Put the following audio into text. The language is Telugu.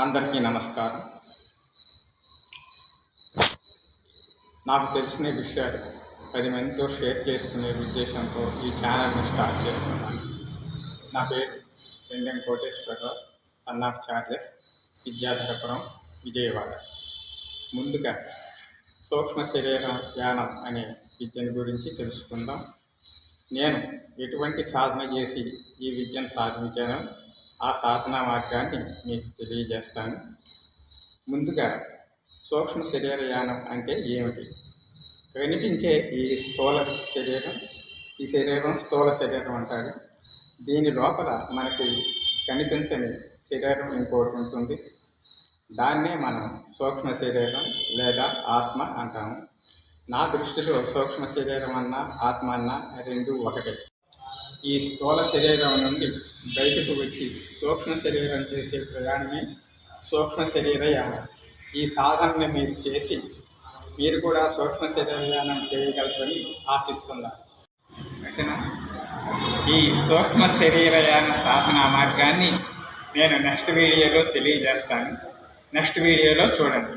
అందరికీ నమస్కారం. నాకు తెలిసిన విషయాలు 10 మందితో షేర్ చేసుకునే ఉద్దేశంతో ఈ ఛానల్ని స్టార్ట్ చేస్తున్నాను. నా పేరు Vengam Koteswararao, son of Charles, Vidyadharapuram, Vijayawada. ముందుగా సూక్ష్మ శరీర ధ్యానం అనే విద్యను గురించి తెలుసుకుందాం. నేను ఎటువంటి సాధన చేసి ఈ విద్యను సాధించానో ఆ సాధనా మార్గాన్ని మీకు తెలియజేస్తాను. ముందుగా సూక్ష్మ శరీరయానం అంటే ఏమిటి? కనిపించే ఈ శరీరం స్థూల శరీరం అంటారు. దీని లోపల మనకి కనిపించని శరీరం ఇంకోటి ఉంటుంది. దాన్నే మనం సూక్ష్మ శరీరం లేదా ఆత్మ అంటాము. నా దృష్టిలో సూక్ష్మ శరీరం అన్నా ఆత్మ అన్నా రెండు ఒకటే. ఈ స్థూల శరీరం నుండి బయటకు వచ్చి సూక్ష్మ శరీరం చేసే ప్రయాణమే సూక్ష్మ శరీరయానం. ఈ సాధనని మీరు చేసి మీరు కూడా సూక్ష్మ శరీరయానం చేయగలరని ఆశిస్తున్నారు. ఓకేనా? ఈ సూక్ష్మ శరీరయాన సాధన మార్గాన్ని నేను నెక్స్ట్ వీడియోలో తెలియజేస్తాను. నెక్స్ట్ వీడియోలో చూడండి.